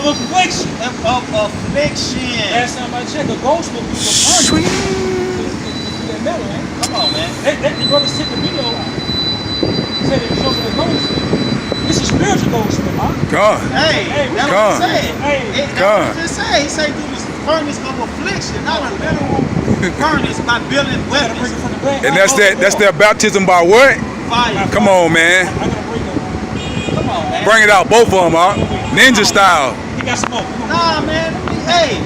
of affliction. Of affliction. Last time I checked, a goldsmith was a furnace. That metal, man. Come on, man. The brother sent the video out. Said it shows the goldsmith. This is spiritual goldsmith, huh? God. Hey, that's God. what he said. Hey, That's God. what he just said. He said through this furnace of affliction, not a literal furnace by building Gotta bring weapons. it from the back. And that's their baptism by what? Fire. Come on, man. I gotta bring it. Come on, man. Bring it out, both of them, huh? Ninja style. He got smoke. Nah, man. Hey,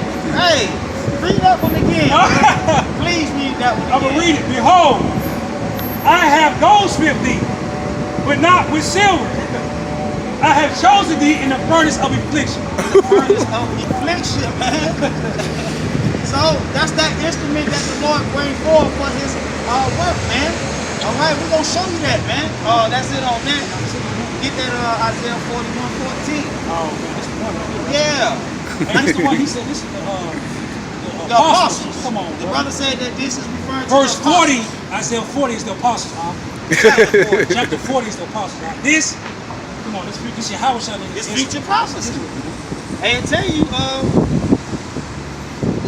read that one again. Please read that one again. I'm gonna read it. Behold, I have goldsmith thee, but not with silver. I have chosen thee in the furnace of affliction. Furnace of affliction, man. So that's that instrument that the Lord brings forth for his work, man. All right, we're gonna show you that, man. That's it on that. Get that Isaiah 41:14. Oh man, this is one. Yeah. And this is the one he said. This is The apostles. Come on, The bro. brother said that this is referring Verse to the 40, apostles. Isaiah 40 is the apostles. Chapter 40 is the apostles. Now this, come on, this is how it's It's future prophecy. And tell you, the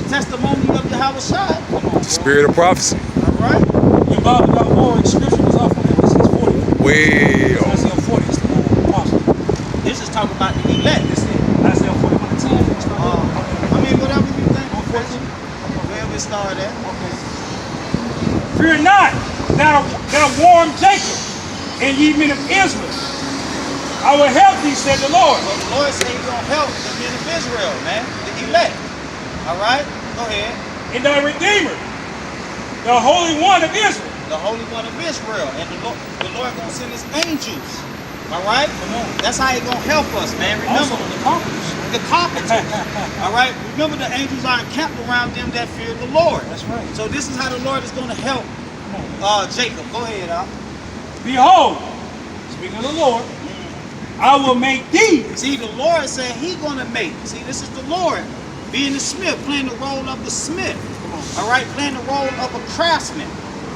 testimony of Yahweh Shai. Come on, Spirit of prophecy. All right. Your Bible got more inscriptions off on that. This is 40. Way off. Isaiah 40 is the apostles. This is talking about the elect. This is Isaiah 41:10. I mean, whatever you think. Wherever it started at. Fear not, thou warm Jacob, and ye men of Israel. I will help thee, said the Lord. So the Lord said he's going to help the men of Israel, man. The elect. All right? Go ahead. And thy Redeemer, the Holy One of Israel. The Holy One of Israel. And the Lord going to send his angels. All right? Come on. That's how he's going to help us, man. Also Remember, the conquerors. the carpenters. All right? Remember, the angels are encamped around them that fear the Lord. That's right. So this is how the Lord is going to help Jacob. Go ahead, Behold, speaking of the Lord, I will make thee. See, the Lord said he's going to make. See, this is the Lord being the smith, playing the role of the smith. All right? Playing the role of a craftsman.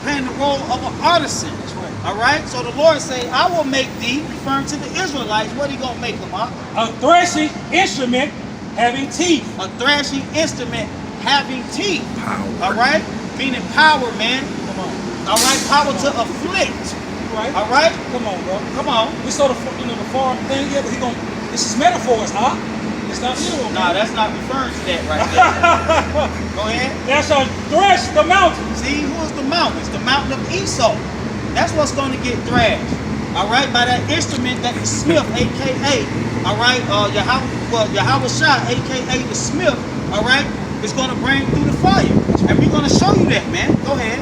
Playing the role of an artisan. That's right. All right? So the Lord say, I will make thee, referring to the Israelites. What he going to make them, A threshing instrument having teeth. A thrashing instrument having teeth. Power. All right? Meaning power, man. Come on. All right? Power to afflict. Right? All right? Come on, bro. Come on. We saw the farm thing here, but this is metaphors, huh? It's not literal. Nah, that's not referring to that right there. Go ahead. Thou shalt thresh the mountains. See, who is the mountain? It's the mountain of Esau. That's what's going to get thrashed. All right, by that instrument that the smith, a.k.a. all right, Yahweh Shai, a.k.a. the smith, all right, is going to bring through the fire. And we're going to show you that, man. Go ahead.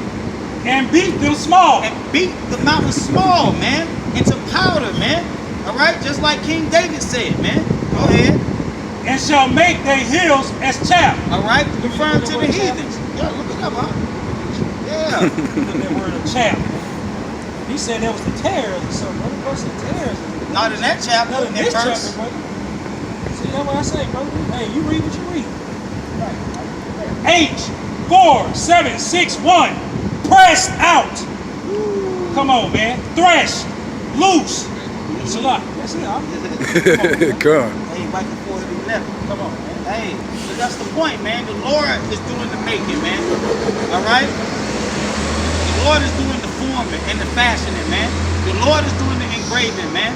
And beat them small. And beat the mountain small, man, into powder, man. All right, just like King David said, man. Go ahead. And shall make their hills as chaff. All right, referring to the heathens. Yeah, look it up, huh? Yeah. Look at that word of chaff. He said that was the tares or something. What was the tares? Not in that chapter, Not in in this verse. chapter, brother. See, that's what I say, brother. Hey, you read what you read. H, 4, 7, 6, 1. Press out. Come on, man. Thresh. Loose. That's a lot. That's it, huh? God. Hey, right before the 11. Come on, man. Hey, so that's the point, man. The Lord is doing the making, man. All right? The Lord is doing the forming and the fashioning, man. The Lord is doing the engraving, man.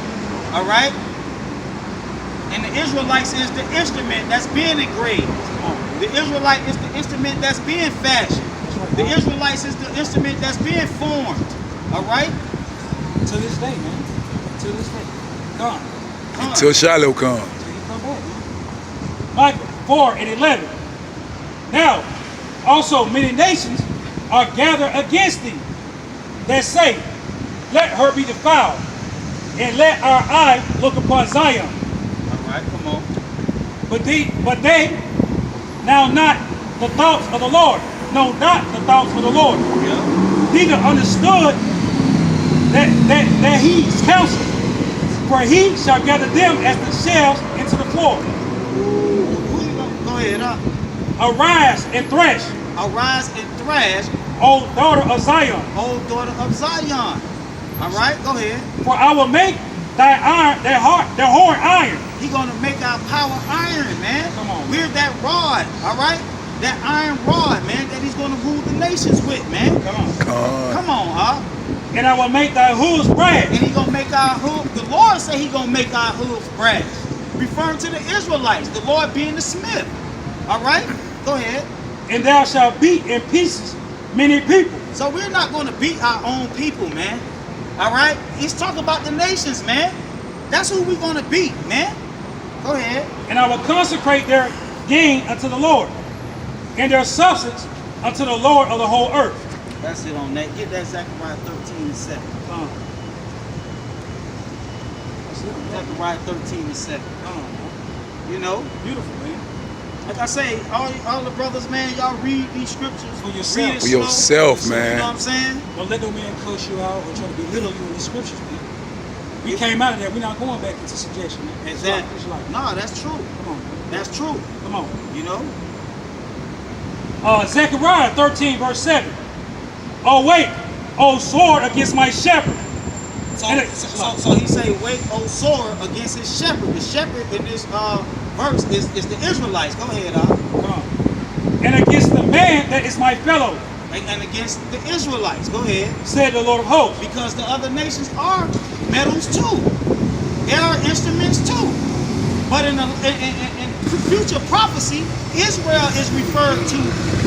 All right? And the Israelites is the instrument that's being engraved. The Israelite is the instrument that's being fashioned. The Israelites is the instrument that's being formed. All right? To this day, man. To this day. Gone. Till Shiloh comes. Till you come back, man. Micah 4 and 11. Now, also many nations are gathered against thee that say, let her be defiled, and let our eye look upon Zion. All right, come on. But they now not the thoughts of the Lord. No, not the thoughts of the Lord. Yeah. Neither understood that he's counsel. For he shall gather them as the shells into the floor. Who you gonna go ahead, huh? Arise and thresh, Arise and thrash, O daughter of Zion. O daughter of Zion. All right, go ahead. For I will make thy iron, their horn iron, He's going to make our power iron, man. Come on. We're that rod, all right? That iron rod, man, that he's going to rule the nations with, man. Come on. Con. Come on, huh? And I will make thy hooves brass. And he's going to make our hooves, the Lord said he's going to make our hooves brass. Referring to the Israelites, the Lord being the smith. All right? Go ahead. And thou shalt beat in pieces many people. So we're not going to beat our own people, man. All right? He's talking about the nations, man. That's who we're going to beat, man. Go ahead. And I will consecrate their gain unto the Lord, and their substance unto the Lord of the whole earth. That's it on that. Get that Zechariah 13:7. Zechariah 13:7. You know? Beautiful, man. Like I say, all the brothers, man, y'all read these scriptures. For yourself. Read it For slow. yourself, You man. know what I'm saying? Don't let no man cuss you out or try to belittle you in the scriptures, man. We came out of there. We're not going back into suggestion, man. It's Exactly. like, it's like, Nah, that's true. come on, man. That's true. Come on. You know? Zechariah 13, verse 7. Oh, wait, O sword against my shepherd. So, And so he say, wait, O sword against his shepherd. The shepherd in this verse is the Israelites. Go ahead, Come on. And against the man that is my fellow, and against the Israelites. Go ahead. said the Lord of hosts. Because the other nations are metals too. They are instruments too. But in future prophecy, Israel is referred to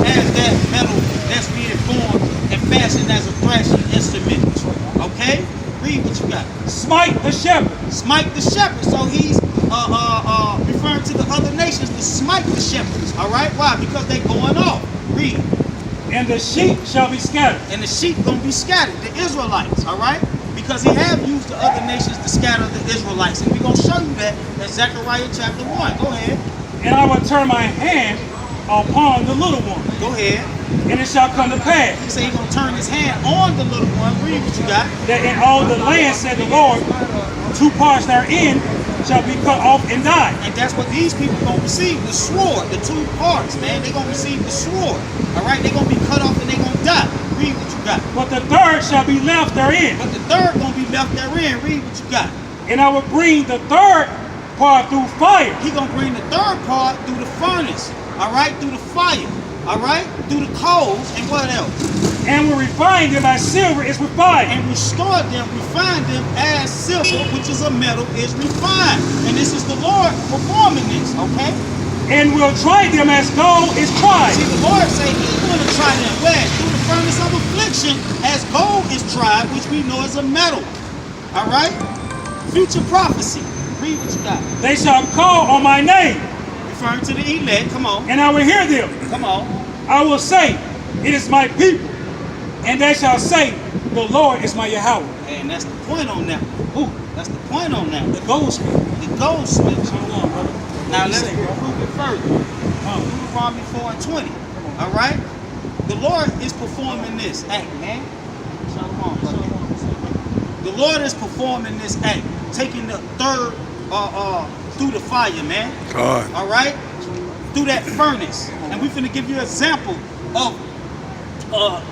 as that metal that's being formed and fashioned as a thrashing instrument. Okay? Read what you got. Smite the shepherd. Smite the shepherd. So he's referring to the other nations to smite the shepherds. All right? Why? Because they're going off. Read. And the sheep shall be scattered. And the sheep gonna be scattered, the Israelites, all right? Because he have used the other nations to scatter the Israelites. And we're gonna show you that in Zechariah chapter 1. Go ahead. And I will turn my hand upon the little one. Go ahead. And it shall come to pass He said he's gonna turn his hand on the little one. Read what you got. that in all the land, said the Lord, two parts therein shall be cut off and die. And that's what these people gonna receive, the sword, the two parts, man. They're gonna receive the sword. All right, they're gonna be cut off and they're gonna die. Read what you got. But the third shall be left therein. But the third gonna be left therein. Read what you got. And I will bring the third part through fire. He gonna bring the third part through the furnace. All right, through the fire. All right, through the coals and what else? And will refine them as silver is refined. And restore them, refine them as silver, which is a metal, is refined. And this is the Lord performing this, okay? And will try them as gold is tried. See, the Lord say he's going to try them where? Through the furnace of affliction, as gold is tried, which we know is a metal. All right? Future prophecy. Read what you got. They shall call on my name, Referring to the elect. Come on. and I will hear them. Come on. I will say, it is my people. And they shall say, the Lord is my Yahweh. And that's the point on that. Ooh, That's the point on that. the goldsmith. The goldsmith. Hold on, brother. Now What you let's say, bro? prove it further. Deuteronomy 4:20. All right? The Lord is performing this act, man. Shalom, brother. The Lord is performing this act, taking the third through the fire, man. Con. All right? Through that furnace. And we're finna give you an example of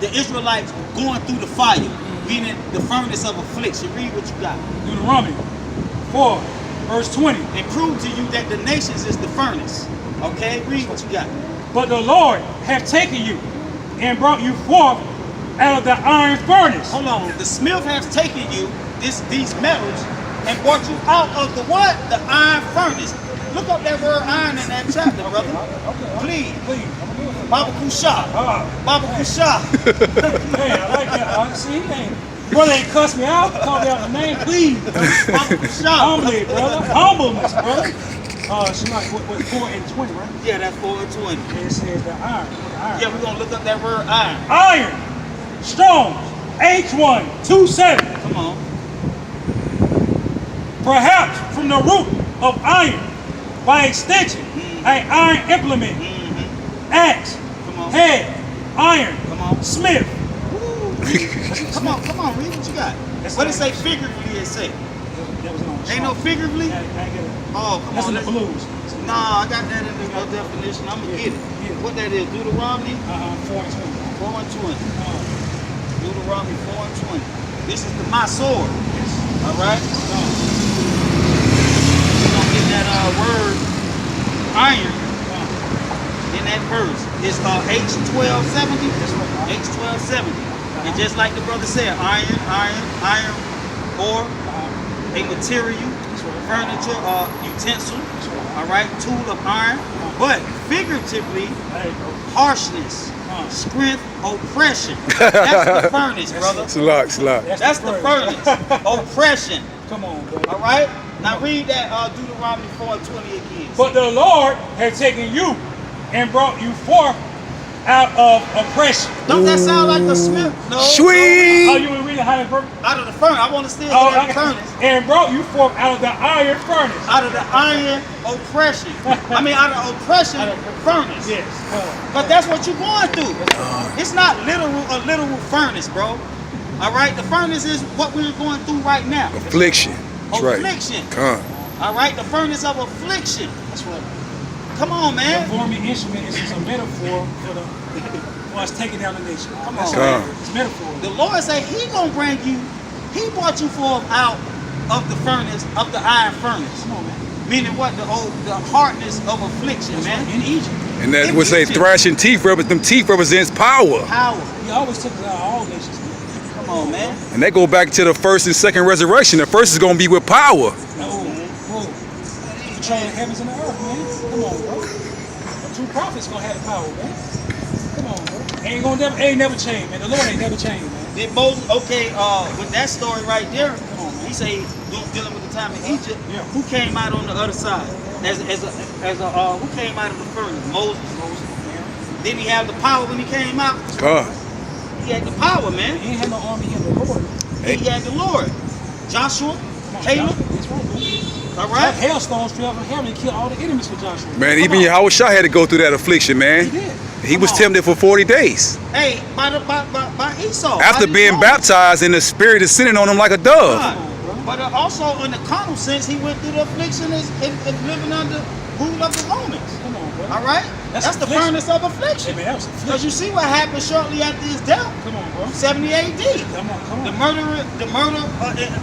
the Israelites going through the fire, meaning the furnace of affliction. Read what you got. Deuteronomy 4, verse 20. And prove to you that the nations is the furnace. Okay? Read what you got. But the Lord hath taken you and brought you forth out of the iron furnace. Hold on. The smith has taken you, these metals, and brought you out of the what? The iron furnace. Look up that word iron in that chapter, brother. Please. Baba Kusha. Baba Kusha. Hey, I like that. See, brother ain't cuss me out. Call me out the name, please. Baba Kusha. Humbly, brother. Humbleness, brother. She like what 4 and 20, right? Yeah, that's 4:20. And it says the iron. Yeah, we're going to look up that word iron. Iron. Strong. H127. Come on. Perhaps from the root of iron, by extension, an iron implement, axe, Come on. head, iron, Come on. smith. Come on, read what you got. What it say figuratively, it say? That was on the Ain't no figuratively? I get it. Oh, come That's on. in the blues. Nah, I got that in the definition. I'm going to get it. Yeah. What that is, Deuteronomy 4 and 20. 4:20. Deuteronomy 4:20. This is my sword. All right? We're going to get that word iron in that verse. It's H1270. H1270. And just like the brother said, iron, or a material, furniture, utensil, all right, tool of iron, but figuratively, harshness, strength, oppression. That's the furnace, brother. Salak. That's the furnace. Oppression. Come on, bro. All right? Now read that Deuteronomy 4:20 again. But the Lord had taken you and brought you forth out of oppression. Don't that sound like the Smith? No. Oh, Sweet. you want to read it how it works? Out of the furnace. I want to still Oh, hear that furnace. and brought you forth out of the iron furnace. Out of the iron oppression. I mean, out of oppression furnace. Yes. But that's what you're going through. It's not a literal furnace, bro. All right? The furnace is what we're going through right now. Affliction. That's right. Affliction. Come. All right? The furnace of affliction. That's right. Come on, The man. forming instrument is just a metaphor for us taking down the nation. Come That's on, all. man. It's metaphor. The Lord said he gonna bring you, he brought you forth out of the furnace, of the iron furnace. Come on, man. Meaning what? The hardness of affliction, That's man. right. In Egypt, And that would say thrashing teeth, them teeth represents power. Power. he always took us out of all nations. Man. Come on, man. And they go back to the first and second resurrection. The first is going to be with power. No, whoa. Controlling the heavens and the earth, man. Come on, bro. The true prophet's gonna have the power, man. Come on, bro. Ain't never changed, man. The Lord ain't never changed, man. Did Moses, okay, with that story right there, Come on, man. he say dealing with the time in Egypt, Yeah. who came out on the other side? Who came out of the furnace? Moses. Didn't he have the power when he came out? Come. He had the power, man. He ain't had no army, he had the Lord. Hey. He had the Lord. Joshua, Come on, Caleb, That's right, man. all right? Hailstones fell from heaven and killed all the enemies for Joshua. Man, Come even on. Yahushua had to go through that affliction, man. He did. He Come was on. tempted for 40 days. Hey, by Esau. After by being Esau. baptized and the spirit descending on him like a dove. God. But also in the carnal sense, he went through the affliction and living under rule of the Romans. Come on, bro. All right? That's That's the affliction. furnace of Hey, affliction. man, that was Because you see what happened shortly after his death, Come on, bro. 70 AD. Come on. The murder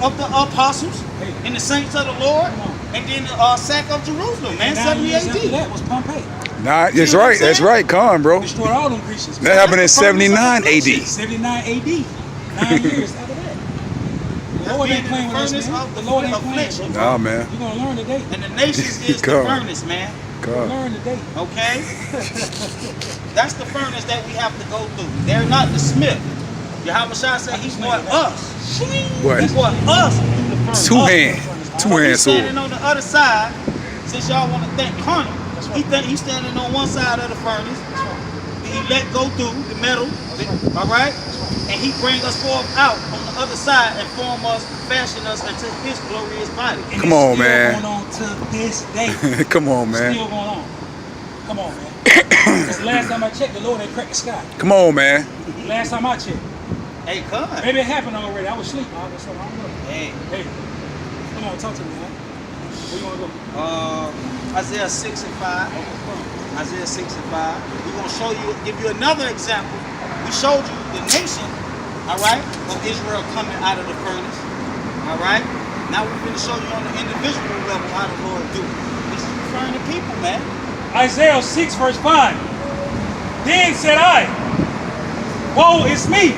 of the apostles Hey. and the saints of the Lord, Come on. and then the sack of Jerusalem, man, And 9 70 years after AD. that was Pompey. Nah, that's See what I'm right. That's saying? right. Come, bro. Destroyed all them Grecians. That happened in That's the furnace of 79 affliction. AD. 79 AD. 9 years after that. The Lord ain't playing with us, Furnace man. of The Lord ain't playing, affliction. bro. Nah, man. You're gonna learn today. And the nations is the Come. furnace, man. Come. Learn today. Okay? That's the furnace that we have to go through. They're not the smith. Yahweh Shah said he brought us. What? He brought us through the furnace. Two Us. hand. Two But hand he's standing sword. on the other side. Since y'all want to think carnal, he think he's standing on one side of the furnace. He let go through the metal, all right? And he bring us forth out on the other side and form us, fashion us into his glorious body. And Come it's on, still man. going on to this day. Come on, It's man. still going on. Come on, man. Because the last time I checked, the Lord ain't cracked the sky. Come on, man. Last time I checked. Hey, come. Maybe it happened already. I was asleep. I don't know. Hey, Hey, come on, talk to me, man. Where you want to go? Isaiah 6 and 5. Isaiah 6 and 5. We're going to show you, give you another example. We showed you the nation, all right, of Israel coming out of the furnace, all right? Now we're going to show you on the individual level how the Lord do it. This is referring to people, man. Isaiah 6 verse 5. Then said I, woe is me,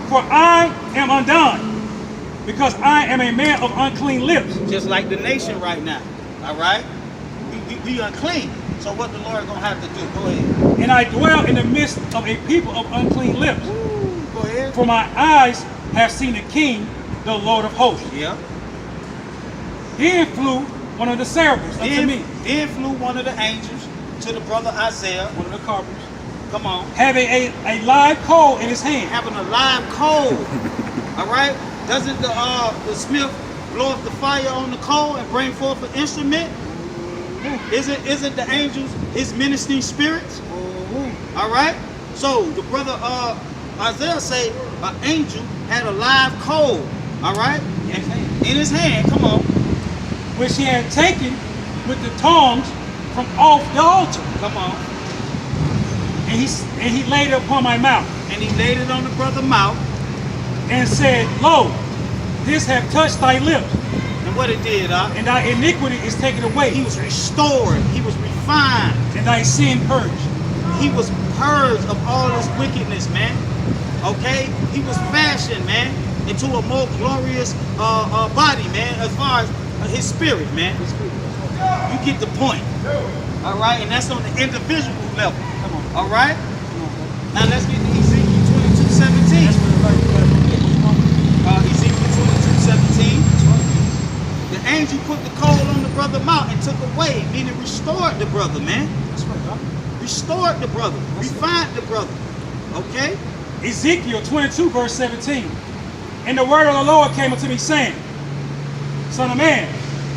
for I am undone, because I am a man of unclean lips. Just like the nation right now, all right? We unclean. So what the Lord going to have to do? Go ahead. And I dwell in the midst of a people of unclean lips. Go ahead. For my eyes have seen the King, the Lord of hosts. Yeah. Then flew one of the seraphims unto me, Then flew one of the angels to the brother Isaiah. one of the carpenters, Come on. having a live coal in his hand. Having a live coal. All right? Doesn't the smith blow up the fire on the coal and bring forth an instrument? Isn't the angels his ministering spirits? All right? So the brother Isaiah say an angel had a live coal. All right? In his hand. Come on. Which he had taken with the tongs from off the altar. Come on. And he laid it upon my mouth, And he laid it on the brother's mouth. and said, Lo, this hath touched thy lips, And And what it did, And thy iniquity is taken away. he was restored. He was refined. And thy sin purged. He was purged of all his wickedness, man. Okay? He was fashioned, man, into a more glorious body, man, as far as his spirit, man. You get the point. All right? And that's on the individual level. All right? Now let's get to Ezekiel 22:17. Ezekiel 22:17. The angel put the coal on the brother mouth and took away, meaning restored the brother, man. Restored the brother, refined the brother. Okay? Ezekiel 22, verse 17. And the word of the Lord came unto me, saying, Son of man,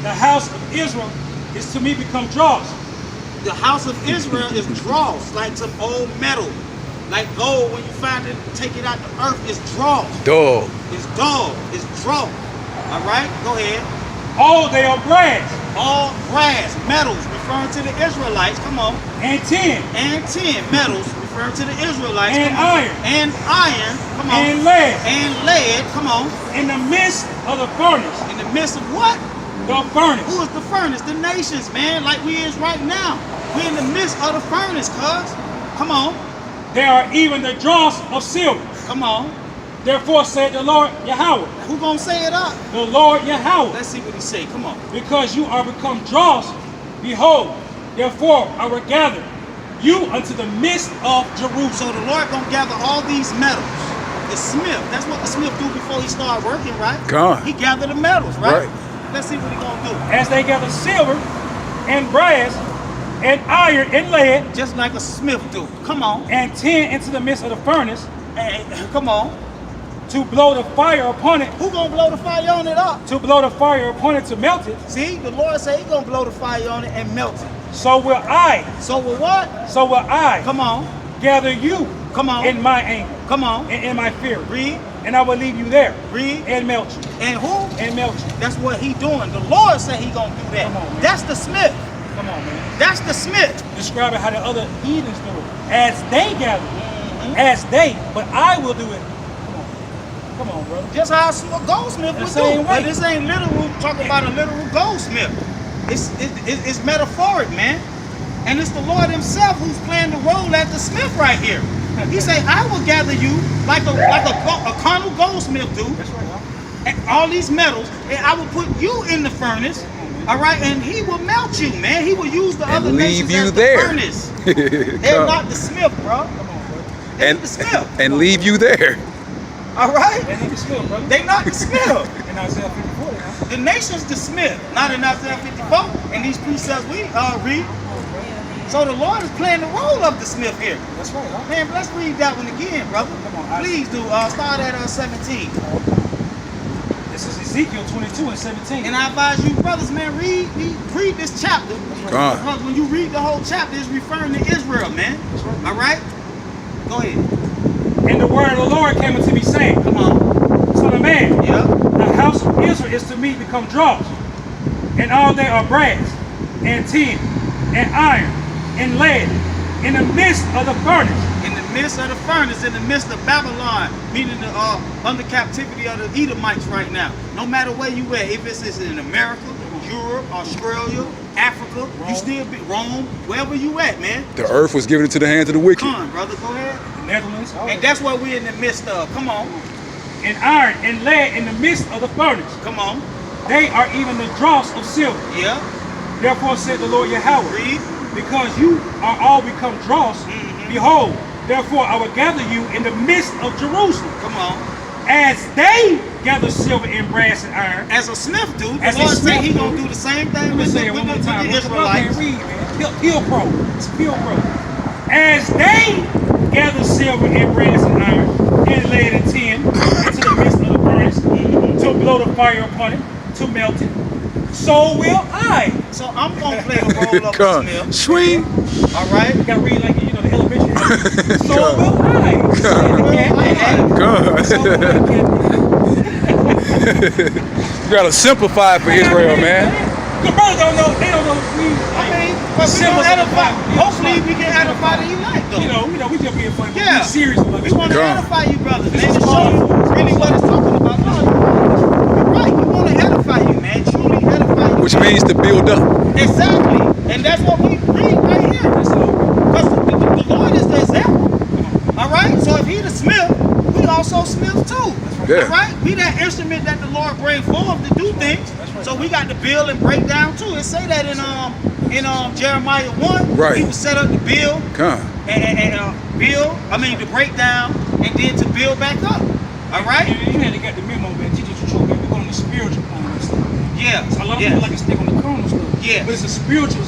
the house of Israel is to me become dross. The house of Israel is dross, like some old metal. Like gold, when you find it, take it out the earth, it's dross. Dog. It's dull. It's dross. All right? Go ahead. All they are brass, All brass, metals, referring to the Israelites. Come on. and tin, And tin, metals, referring to the Israelites. And come on. iron. And iron. Come on. and lead, And lead. Come on. in the midst of the furnace. In the midst of what? The furnace. Who is the furnace? The nations, man, like we is right now. We're in the midst of the furnace, cuz. Come on. There are even the dross of silver. Come on. Therefore said the Lord Yahweh, Who gonna say it up? the Lord Yahweh, Let's see what he say. Come on. because you are become dross, behold, therefore I will gather you unto the midst of So Jerusalem. the Lord gonna gather all these metals. The smith, that's what the smith do before he start working, right? God. He gather the metals, right? Right. Let's see what he gonna do. As they gather silver and brass and iron and lead Just like a smith do. Come on. and tin into the midst of the furnace, Hey, come on. to blow the fire upon it, Who gonna blow the fire on it up? to blow the fire upon it to melt it, See, the Lord say he gonna blow the fire on it and melt it. so will I, So with what? Come on. gather you Come on. in my anger Come on. and in my fury, Read. and I will leave you there Read. and melt you, And who? and melt you. That's what he doing. The Lord said he gonna do that. Come on, man. That's the smith. Come on, man. That's the smith. Describing how the other heathens do it, as they gather, as they, but I will do it. Come on, brother. Just how a goldsmith The would same do. way. But this ain't literal, talking about a literal goldsmith. It's metaphoric, man. And it's the Lord himself who's playing the role as the smith right here. He say, I will gather you like a carnal goldsmith do. That's right, huh? And all these metals, and I will put you in the furnace. All right, and he will melt you, man. He will use the And other leave nations you as there. the furnace. They're God. not the smith, bro. Come on, brother. They're and the smith. and leave you there. All right, That ain't the smith, brother. they not the smith. In Isaiah 54, they not. The nation's the smith, not in Isaiah 54. And these precepts we read. So the Lord is playing the role of the smith here. That's right, huh? Man, let's read that one again, brother. Come on, Please do. Start at 17. This is Ezekiel 22 and 17. And I advise you, brothers, man, read this chapter. God. Because when you read the whole chapter, it's referring to Israel, man. All right? Go ahead. And the word of the Lord came unto me, saying, Come on. Son of man, Yeah. the house of Israel is to me become dross, and all they are brass, and tin, and iron, and lead, in the midst of the furnace. In the midst of the furnace, in the midst of Babylon, meaning the under captivity of the Edomites right now. No matter where you at, if it's in America, Europe, Australia, Africa, you still be Rome, wherever you at, man. The earth was given into the hands of the wicked. Come on, brother, go ahead. The Netherlands, And that's what we're in the midst of. Come on, and iron, and lead, in the midst of the furnace. come on. They are even the dross of silver. Yeah, Therefore said the Lord Yahweh, read. because you are all become dross, behold, therefore I will gather you in the midst of Jerusalem, Come on. as they gather silver and brass and iron. As a smith do, the As a Lord say smith he do. gonna do the same thing Let me with say the, it with one more the, time. with the Look up and Israelites. read, man. Peel Pro. It's Peel Pro. As they gather silver and brass and iron, and lead and tin into the midst of the furnace, to blow the fire upon it, to melt it, so will I. So I'm gonna play the role of a God. smith. Sweet. All right. You gotta read like, you know, the elementary. So God. will I. Said the cat. God. So will the cat. You gotta simplify it for Israel, man. The brothers don't know. They don't know. I mean, but we Symbols gonna of the edify. Bible. Hopefully, we can edify the unite, though. You know, we just being funny. Yeah. We're serious about We this. want to God. edify you, brothers, man, to show you really what it's talking about. No, you're right. We want to edify you, man. Truly which means to build up. Exactly. And that's what we read right here. Because the Lord is the example. All right? So if he the smith, we also smith too. Yeah. All right? We that instrument that the Lord bring forth to do things. So we got to build and break down too. It say that in Jeremiah 1. Right. He was set up to build Come. to break down and then to build back up. All right? You had to get the memo, man. Jesus was true, man. We're going on the spiritual plane and stuff, man. Yeah. So a lot of people like to stick on the carnal stuff. Yeah. But it's a spiritual,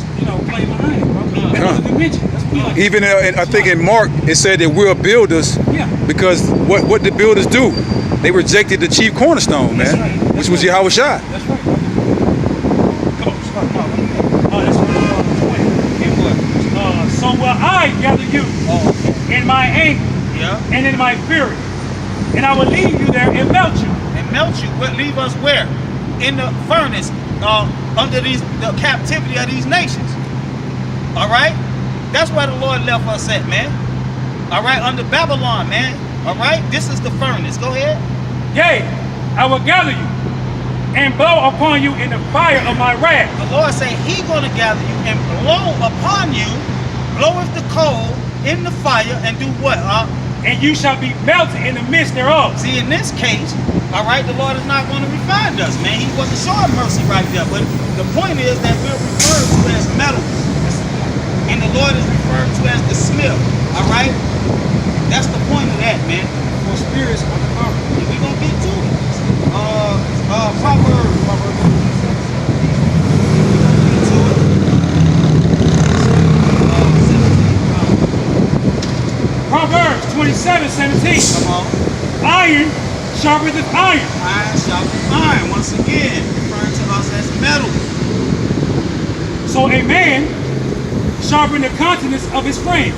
play behind it, bro. Another dimension. That's what we like. Even I think in Mark it said that we're builders Yeah. because what the builders do, they rejected the chief cornerstone, man, That's right. which was Yahweh Shai. That's right. Come on, start. That's what so will I gather you in my anger and in my fury, and I will leave you there and melt you. And melt you. But leave us where? In the furnace, under the captivity of these nations. All right? That's where the Lord left us at, man. All right? Under Babylon, man. All right? This is the furnace. Go ahead. Yea, I will gather you and blow upon you in the fire of my wrath. The Lord say he going to gather you and blow upon you, bloweth the coal in the fire and do what? And you shall be melted in the midst thereof. See, in this case, all right, the Lord is not going to refine us, man. He wasn't showing mercy right there. But the point is that we're referred to as metals. And the Lord is referred to as the smith. All right? That's the point of that, man. For spirits on the carpet. And we're going to get to it. Proverbs. Get to it. 17. Proverbs 27:17. Come on. Iron sharpeneth iron. Iron sharpens iron. Once again, referring to us as metal. So a man sharpen the countenance of his friend.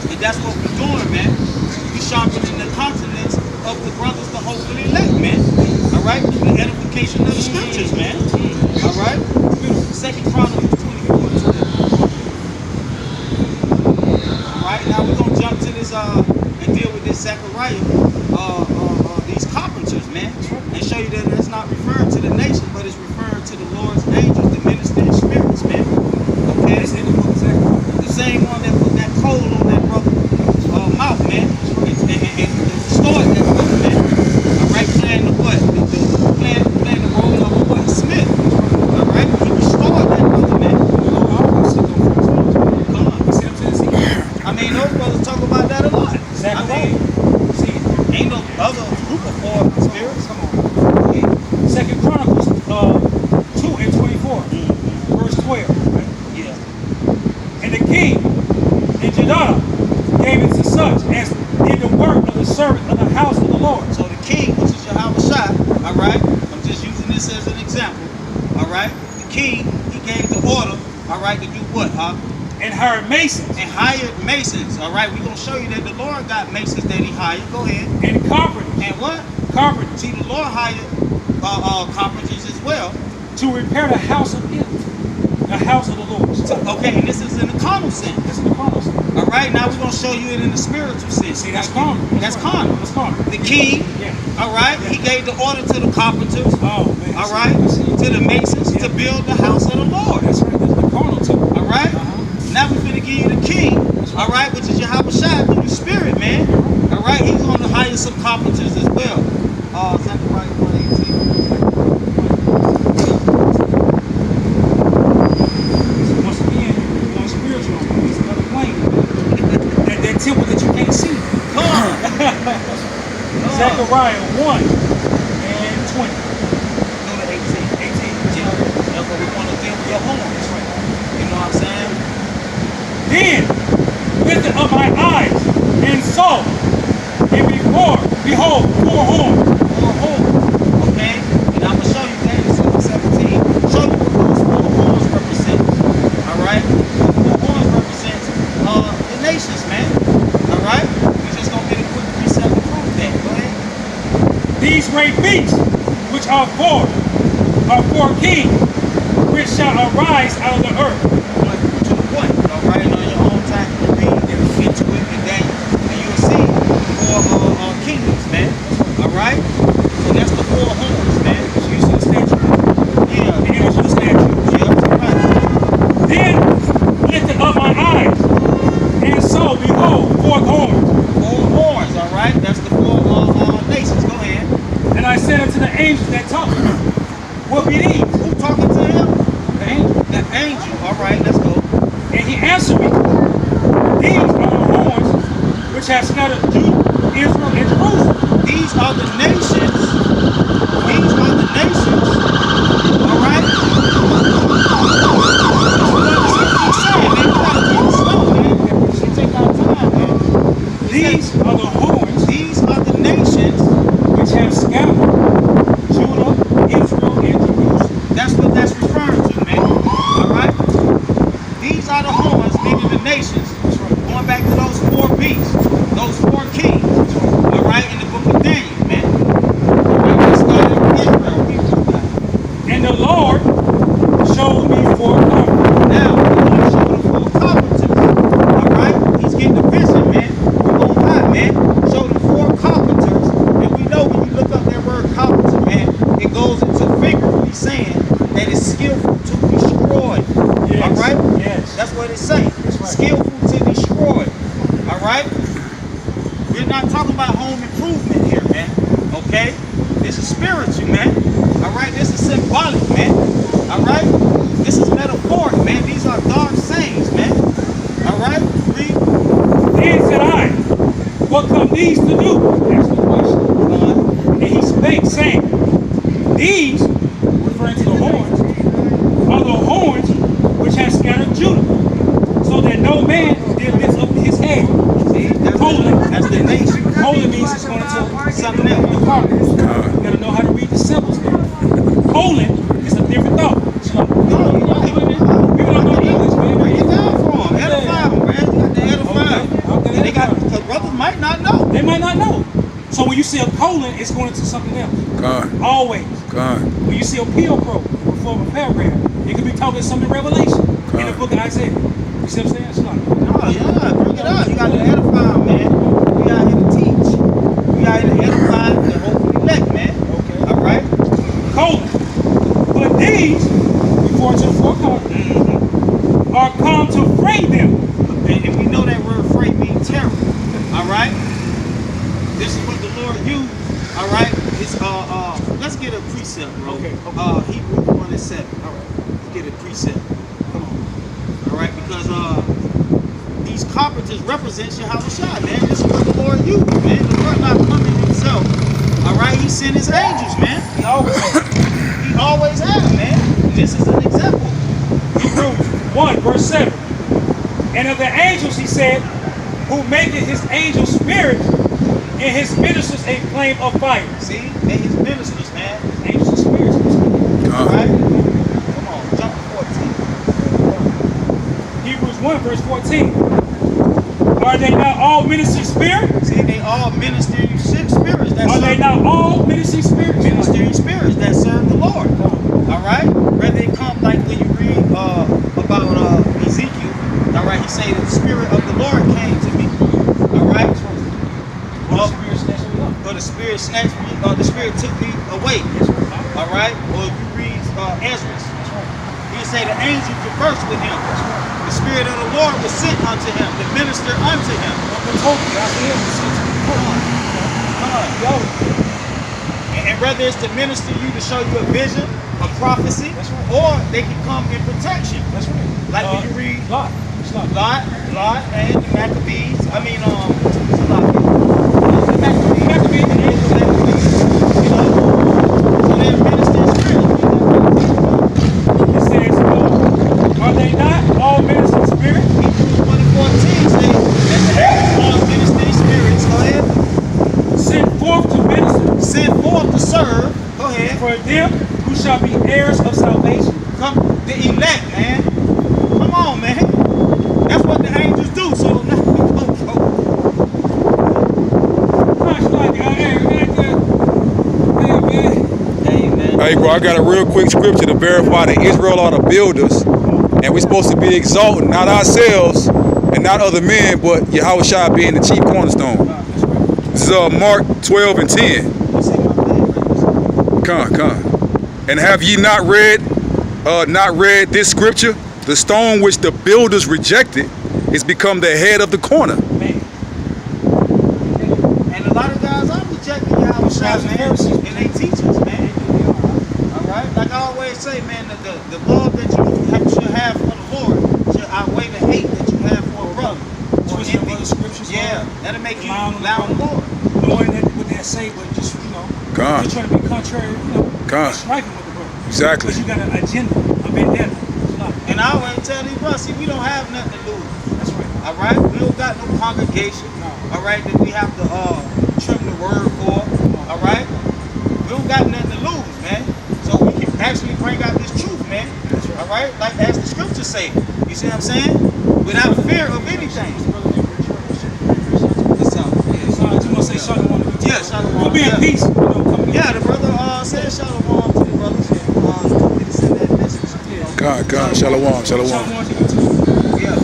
And that's what we're doing, man. We sharpening the countenance of the brothers, the hopefully elect, man. All right? Through the edification of the scriptures, man. All right? Second Chronicles 24. All right? Now we're going to jump to this and deal with this Zechariah, these carpenters, man. And show you that it's not referring to the nation, but it's referring to the Lord's angels, the ministering spirits, man. Okay? That's in the book of Zechariah. The same one that put that coal on that brother's mouth, man, and stored that brother, man. All right, playing the what? Playing the role of a what? Smith. All right, he restored that brother, man. Come on. I mean, those brothers talk about that a lot. Zechariah. See, Ain't no other group of four spirits. come on. Second Chronicles 2:24, verse 12. Right? Yeah. And the king in Judah gave it to such as did the work of the servant of the house of the Lord. So the king, which is Yahweh Shai, all right? I'm just using this as an example, all right? The king, he gave the order, all right, to do what, And hired masons and hired masons, all right? We're going to show you that the Lord got masons that he hired. Go ahead. and carpenters. And what? Carpenters See, the Lord hired carpenters as well. to repair the house of him, the house of the Lord. Okay, and this is in the carnal sense. That's in the carnal sense. All right, now we're going to show you it in the spiritual sense. See, that's carnal. That's carnal. That's carnal. The king, Yeah. all right, he gave the order to the carpenters, Oh, man. all right, to the masons to build the house of the Lord. That's right. That's the carnal too. All right? Now we're going to give you the king, all right, which is Yahweh Shai through the spirit, man. All right, he's going to hire some carpenters as well. Zechariah 1:18. Once again, you're going spiritual. It's another plane. That temple that you can't see. Come on. Zechariah 1:20. Go to 18. 18. Yeah. That's what we want to deal with your horns. You know what I'm saying? Then lifted up my eyes and saw, and behold, four horns. Four horns. Okay? And I'm going to show you that in 17. Show you what those four horns represent. All right? Four horns represents the nations, man. All right? We're just going to get a quick precept to prove that. Go ahead. These great beasts, which are four kings, which shall arise out of the earth. To the point. All right? And on your own time, you can read into it and Daniel. And you'll see four kingdoms, man. All right? So that's the four horns, man. It's used in the statue. Yeah. The image of the statue. Yeah. he answered me, these are the horns which have scattered Judah, Israel, and Jerusalem. These are the nations. These are the nations. All right? These are the horns These are the nations. which have scattered Judah, Israel, and Jerusalem. That's what that's referring to, man. All right? These are the horns, meaning the nations. Going back to those 4 beasts, those 4 kings. All right? In the book of Daniel, man. Let's go to Israel. And the Lord showed me 4 carpenters. Now, he's showing the 4 carpenters. All right? He's getting the vision, man. We're going high, man. Show the 4 carpenters. And we know when you look up that word carpenter, man, it goes into figuratively saying that it's skillful to destroy. Yes. All right? Yes. That's what it's saying. That's right. Skillful to destroy. All right? We're not talking about home improvement here, man. Okay? This is spiritual, man. All right? This is symbolic, man. All right? This is metaphoric, man. These are dark sayings, man. All right? Read. Then said I, what come these to do? That's the question. And he spake, saying, these, referring to the horns, are the horns which have scattered Judah, so that no man did lift up his head. See? That's the nation. Holy means it's going to Something else. the carpenters. You got to know how to read the symbols there. Colon is a different thought. So, No, you're right. people don't know English, man. Break it down for them. Edify them, man. You got to edify them. Okay. They got, because brothers might not know. They might not know. So when you see a colon, it's going into something else. Con, Always. con. When you see a PO before a paragraph, it could be talking something in Revelation in the book of Isaiah. You see what I'm saying? It's not. Oh, yeah. Bring it out. You got to edify them, man. We out here to teach. We out here to edify and hopefully elect, man. Okay. All right? Colon. But these, before to the 4 columns, are come to frame them. And we know that word freight means terror. All right? This is what the Lord used. All right? It's let's get a precept, bro. Okay. Hebrews 1:7. All right. Let's get a precept. Come on. All right, because these carpenters represent Yahushua, man. This is what the Lord used, man. The Lord not coming himself. All right, he sent his angels, man. He always has, man. This is an example. Hebrews 1, verse 7. And of the angels, he said, who maketh his angels spirits and his ministers a flame of fire. See, they his ministers, man. Angels and spirits. All right, come on, jump to 14. Hebrews 1, verse 14. Are they not all ministering spirits? See, they all ministering spirits. That Are they serve- not all ministering spirits? ministering spirits that serve the Lord? All right, whether it come like when you read about Ezekiel. All right, he say the spirit of the Lord came to me. All right. Or the spirit snatched me, or the spirit took me away. All right. Or if you read Ezra, he say the angel conversed with him. The spirit of the Lord was sent unto him, to minister unto him. And whether it's to minister you to show you a vision, a prophecy, or they can come in protection. That's right. Like when you read Lot. Lot, and the Maccabees. I mean, it's a lot. The Maccabees, and the Maccabees, you know, so they're ministering spirits. It says, are they not all ministering spirits? Hebrews 1:14 say that the angels are ministering spirits. Go ahead. Sent forth to minister Sent forth to serve. Go ahead. for them who shall be heirs of salvation. Come, the elect, man. Come on, man. That's what the angels do. So now we go. Amen. Hey, bro, I got a real quick scripture to verify that Israel are the builders, and we're supposed to be exalting not ourselves and not other men, but Yahushua being the chief cornerstone. This is Mark 12 and 10. Come. And have ye not read this scripture? The stone which the builders rejected is become the head of the corner. Man, And a lot of guys are rejecting Yahushua, man, and they teachers, man. All right, like I always say, man, the love that you should have for the Lord should outweigh the hate that you have for a brother. Or Twisting envy. other scriptures, Yeah, Lord. that'll make you Relying on the loud and brother. Lord. Knowing that what they say, but just, God. just trying to be contrary, God. striving with the brother. Exactly. Because you got an agenda, a vendetta. It's a lot. And I always tell these brothers, see, we don't have nothing to lose. That's right. All right, we don't got no congregation. No. All right, that we have to trim the word for. All right, we don't got nothing to lose, man. So we can actually bring out this truth, man. That's right. All right, like as the scriptures say. You see what I'm saying? Without fear of anything. What's up? Yeah, So I just want to say shalom. yeah, shalom. We'll be in Yeah. peace. Coming Yeah, the brother said shalom to the brothers. He told me to send that message. God, shalom, shalom. Shalom to you too. Yeah, you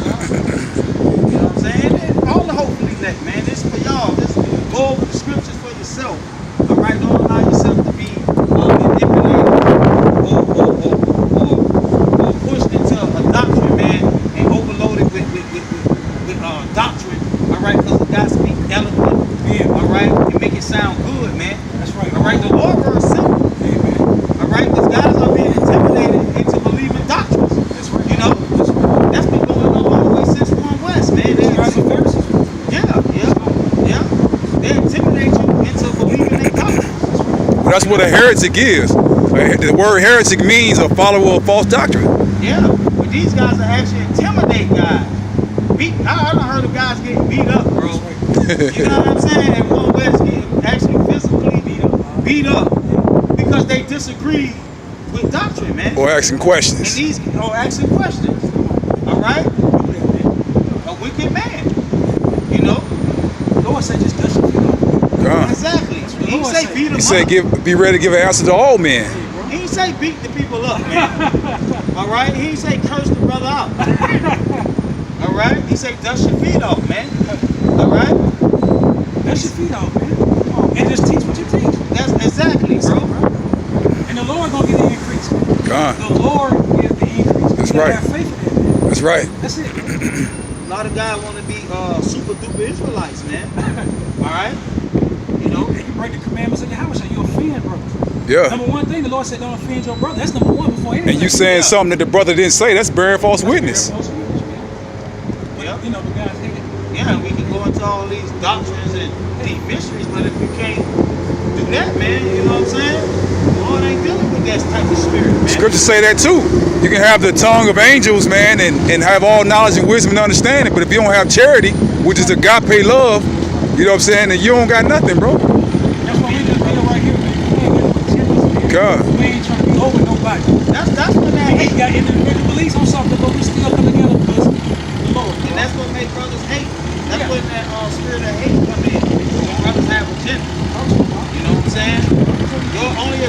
know what I'm saying? And all the hopefully that, man. This is for y'all. This go over the scriptures for yourself. All right, don't allow yourself to be manipulated or pushed into a doctrine, man, and overloaded with doctrine. All right, because the God speak eloquent. Yeah. All right, and make it sound good, man. That's right. All right, the Lord word is simple. Amen. All right, because guys are being intimidated into believing doctrines. That's right. You know, That's right. that's been going on all the way since One West, man. Scribes and Pharisees. Yeah. They intimidate you into believing their doctrine. That's what a heretic is. The word heretic means a follower of false doctrine. Yeah, but these guys are actually intimidate guys. I done heard of guys getting beat up, bro. You know what I'm saying? And One West getting actually physically beat up because they disagree with doctrine, man. Or asking And questions. these are asking questions. All right, a wicked man. You know. The Lord said just dust your feet off. God. Exactly. He didn't say beat them He up. said, be ready to give an answer to all men. He didn't say beat the people up, man. All right? He didn't say curse the brother out. All right? He said dust your feet off, man. All right? Dust your feet off, man. Come on. And just teach what you teach. That's exactly, bro. And the Lord gonna get the increase. God. The Lord gives the increase. That's You gotta right. Have faith in that. That's right. That's it. A lot of guys want to be super duper Israelites, man. All right? You know? And you break the commandments of your house, and you offend brothers. Yeah. Number one thing, the Lord said, don't offend your brother. That's number one before anything. And you saying something that the brother didn't say, that's bearing false witness. Yep. You know, the guys hate it. Yeah, we can go into all these doctrines and deep mysteries, but if you can't do that, man, you know what I'm saying? The Lord ain't dealing with that type of spirit, man. Scriptures say that too. You can have the tongue of angels, man, and have all knowledge and wisdom and understanding, but if you don't have charity, which is agape love, you know what I'm saying, then you don't got nothing, bro. That's why we just be right here, man. We ain't got no agendas, man. God. We ain't trying to be over nobody. That's what that We hate. got individual beliefs on something, but we still come together because the Lord. And that's what makes brothers hate. That's when that spirit of hate come in. When brothers have agenda. You know what I'm saying? Your only